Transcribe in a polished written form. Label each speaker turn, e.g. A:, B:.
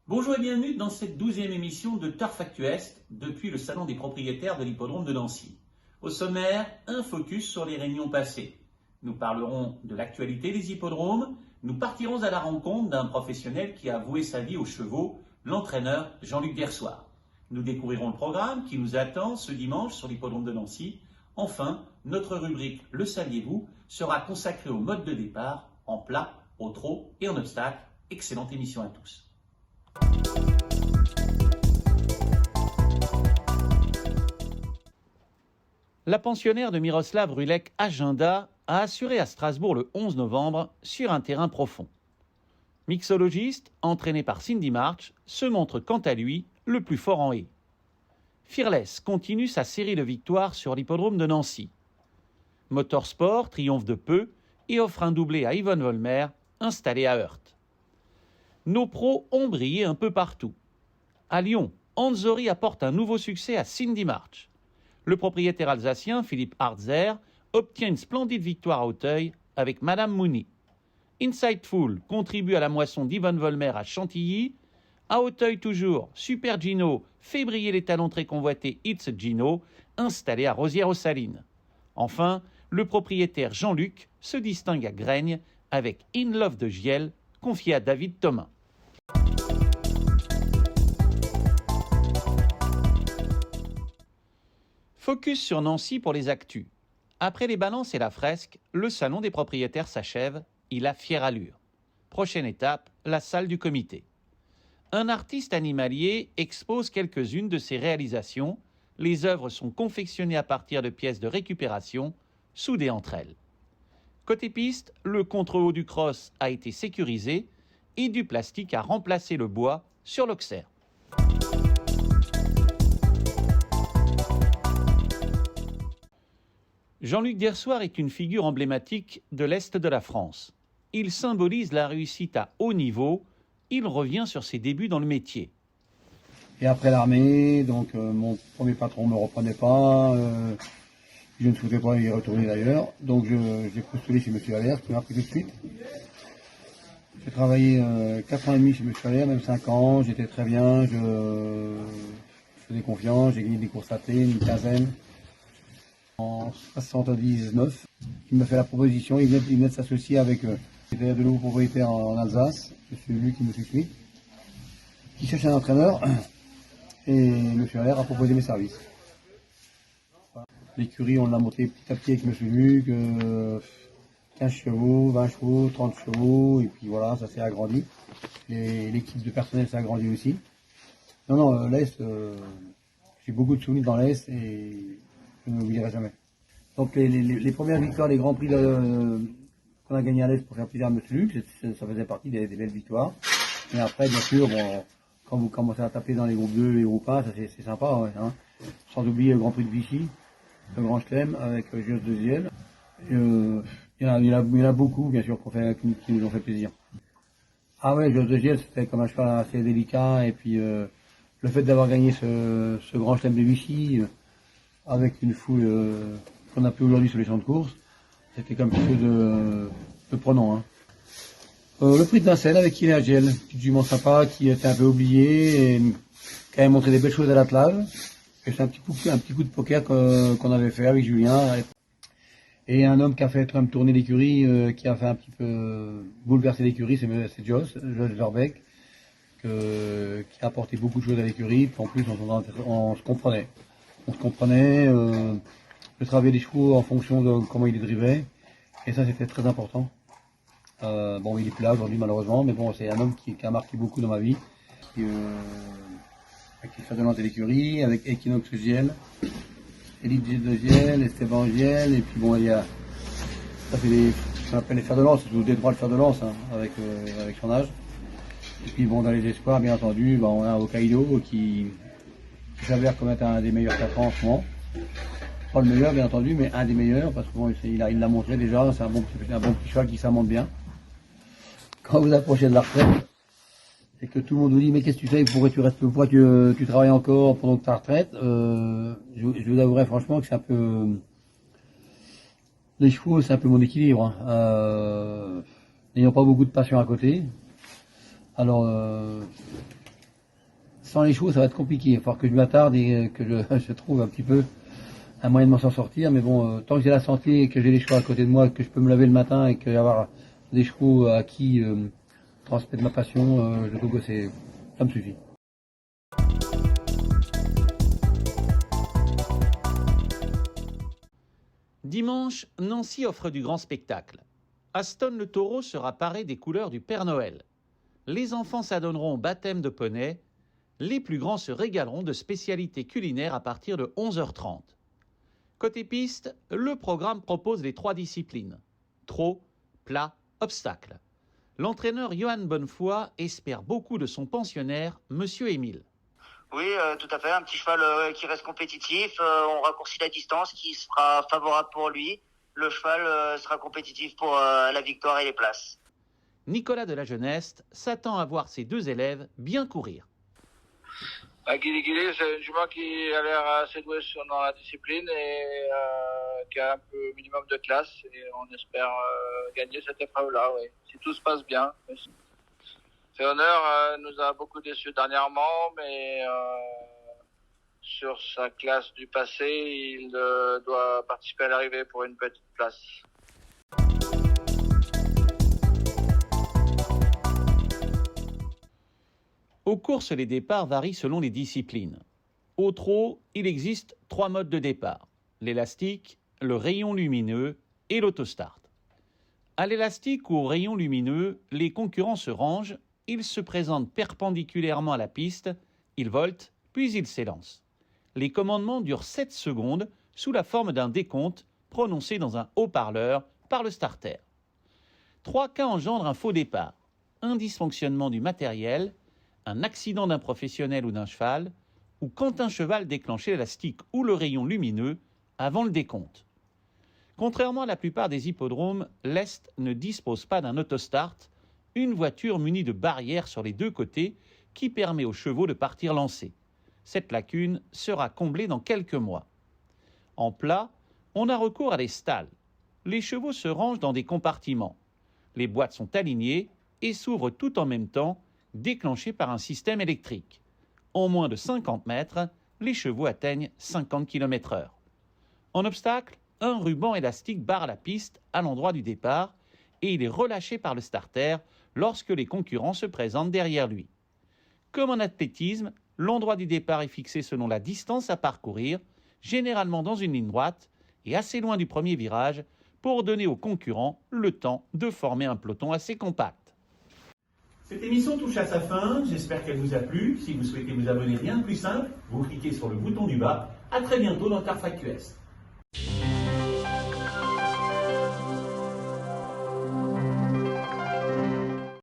A: Bonjour et bienvenue dans cette 12e émission de Turf Actu Est depuis le salon des propriétaires de l'hippodrome de Nancy. Au sommaire, un focus sur les réunions passées. Nous parlerons de l'actualité des hippodromes, nous partirons à la rencontre d'un professionnel qui a voué sa vie aux chevaux, l'entraîneur Jean-Luc Dersoir. Nous découvrirons le programme qui nous attend ce dimanche sur l'hippodrome de Nancy. Enfin, notre rubrique Le saviez-vous sera consacrée au mode de départ, en plat, au trot et en obstacle. Excellente émission à tous. La pensionnaire de Miroslav Rulek Agenda a assuré à Strasbourg le 11 novembre sur un terrain profond. Mixologiste, entraîné par Cindy March, se montre quant à lui le plus fort en haie. Fearless continue sa série de victoires sur l'hippodrome de Nancy. Motorsport triomphe de peu et offre un doublé à Yvonne Volmer, installé à Heurt. Nos pros ont brillé un peu partout. À Lyon, Anzori apporte un nouveau succès à Cindy March. Le propriétaire alsacien, Philippe Hartzer, obtient une splendide victoire à Auteuil avec Madame Mooney. Insightful contribue à la moisson d'Yvonne Volmer à Chantilly. À Auteuil toujours, Super Gino fait briller les talons très convoités It's Gino, installé à Rosières-aux-Salines. Enfin, le propriétaire Jean-Luc se distingue à Graignes avec In Love de Giel, confié à David Thomas. Focus sur Nancy pour les actus. Après les balances et la fresque, le salon des propriétaires s'achève, il a fière allure. Prochaine étape, la salle du comité. Un artiste animalier expose quelques-unes de ses réalisations. Les œuvres sont confectionnées à partir de pièces de récupération, soudées entre elles. Côté piste, le contre-haut du cross a été sécurisé et du plastique a remplacé le bois sur l'Auxerre. Jean-Luc Dersoir est une figure emblématique de l'Est de la France. Il symbolise la réussite à haut niveau. Il revient sur ses débuts dans le métier.
B: Et après l'armée, donc mon premier patron ne me reprenait pas. Je ne souhaitais pas y retourner d'ailleurs. Donc j'ai postulé chez M. Allaire, qui m'a pris tout de suite. J'ai travaillé 4 ans et demi chez M. Allaire, même 5 ans. J'étais très bien, je faisais confiance. J'ai gagné des courses à thé, une quinzaine. En 79, il m'a fait la proposition, il venait de s'associer avec c'était de nouveaux propriétaires en Alsace, c'est lui qui me suit, qui cherche un entraîneur, et M. Allaire a proposé mes services. L'écurie, on l'a monté petit à petit avec M. Luc, 15 chevaux, 20 chevaux, 30 chevaux, et puis voilà, ça s'est agrandi. Et l'équipe de personnel s'est agrandie aussi. Non, l'Est, j'ai beaucoup de souvenirs dans l'Est, et je ne l'oublierai jamais. Donc les premières victoires, les grands prix qu'on a gagnés à l'Est pour faire plaisir à M. Luc, ça faisait partie des belles victoires. Et après, bien sûr, bon, quand vous commencez à taper dans les groupes 2 et groupes 1, ça c'est sympa. Ouais, hein. Sans oublier le Grand Prix de Vichy, le Grand Chelem avec Jos de Ziel. Il y en a beaucoup, bien sûr, qui nous ont fait plaisir. Ah ouais, Jos de Ziel, c'était comme un cheval assez délicat. Et puis le fait d'avoir gagné ce Grand Chelem de Vichy, avec une foule qu'on n'a plus aujourd'hui sur les champs de course, c'était comme quelque chose de prenant. Hein. Le prix de Vincennes avec Kylian Agel, petit jument sympa qui était un peu oublié et qui avait montré des belles choses à l'attelage. C'est un petit coup de poker qu'on avait fait avec Julien. Et un homme qui a fait tourner l'écurie, qui a fait un petit peu bouleverser l'écurie, c'est Jos Verbeek, qui a apporté beaucoup de choses à l'écurie. En plus, on se comprenait. Je travaillais les chevaux en fonction de comment il les drivait. Et ça, c'était très important. Bon, il est plus là aujourd'hui, malheureusement. Mais bon, c'est un homme qui a marqué beaucoup dans ma vie. Avec les fers de lance de l'écurie, avec Equinox Giel, Elite de Giel, Esteban Giel. Et puis bon, il y a... Ça, ça s'appelle les fers de lance. C'est sous des droits de fer de lance, hein, avec son âge. Et puis bon, dans les espoirs, bien entendu, on a Hokkaido qui s'avère comme être un des meilleurs 4 ans en ce moment. Pas le meilleur, bien entendu, mais un des meilleurs, parce que bon, il l'a montré déjà, c'est un bon petit cheval qui s'amende bien. Quand vous approchez de la retraite, et que tout le monde vous dit, mais qu'est-ce que tu fais, pourquoi tu travailles encore pendant que ta retraite, je vous avouerai franchement que c'est un peu... Les chevaux, c'est un peu mon équilibre. Hein. N'ayant pas beaucoup de passion à côté, alors sans les chevaux, ça va être compliqué. Il va falloir que je m'attarde et que je trouve un petit peu un moyen de m'en sortir. Mais bon, tant que j'ai la santé et que j'ai les chevaux à côté de moi, que je peux me lever le matin et que avoir des chevaux à qui transmettre ma passion, je trouve que ça me suffit.
A: Dimanche, Nancy offre du grand spectacle. Aston le taureau sera paré des couleurs du Père Noël. Les enfants s'adonneront au baptême de poney. Les plus grands se régaleront de spécialités culinaires à partir de 11h30. Côté piste, le programme propose les 3 disciplines. Trot, plat, obstacle. L'entraîneur Johan Bonnefoy espère beaucoup de son pensionnaire, Monsieur Émile.
C: Oui, tout à fait. Un petit cheval qui reste compétitif. On raccourcit la distance qui sera favorable pour lui. Le cheval sera compétitif pour la victoire et les places.
A: Nicolas de la Jeunesse s'attend à voir ses 2 élèves bien courir.
D: Guili Guili, c'est un jument qui a l'air assez doué dans la discipline et qui a un peu minimum de classe. Et on espère gagner cette épreuve-là, oui. Si tout se passe bien. Féhonneur nous a beaucoup déçus dernièrement, mais sur sa classe du passé, il doit participer à l'arrivée pour une petite place.
A: Aux courses, les départs varient selon les disciplines. Au trot, il existe 3 modes de départ: l'élastique, le rayon lumineux et l'autostart. À l'élastique ou au rayon lumineux, les concurrents se rangent, ils se présentent perpendiculairement à la piste, ils voltent, puis ils s'élancent. Les commandements durent 7 secondes sous la forme d'un décompte prononcé dans un haut-parleur par le starter. 3 cas engendrent un faux départ: un dysfonctionnement du matériel, un accident d'un professionnel ou d'un cheval, ou quand un cheval déclenche l'élastique ou le rayon lumineux avant le décompte. Contrairement à la plupart des hippodromes, l'Est ne dispose pas d'un autostart, une voiture munie de barrières sur les 2 côtés qui permet aux chevaux de partir lancés. Cette lacune sera comblée dans quelques mois. En plat, on a recours à des stalles. Les chevaux se rangent dans des compartiments. Les boîtes sont alignées et s'ouvrent tout en même temps, déclenchées par un système électrique. En moins de 50 mètres, les chevaux atteignent 50 km/h. En obstacle, un ruban élastique barre la piste à l'endroit du départ et il est relâché par le starter lorsque les concurrents se présentent derrière lui. Comme en athlétisme, l'endroit du départ est fixé selon la distance à parcourir, généralement dans une ligne droite et assez loin du premier virage, pour donner aux concurrents le temps de former un peloton assez compact. Cette émission touche à sa fin, j'espère qu'elle vous a plu. Si vous souhaitez vous abonner, rien de plus simple, vous cliquez sur le bouton du bas. À très bientôt dans CarFactu S.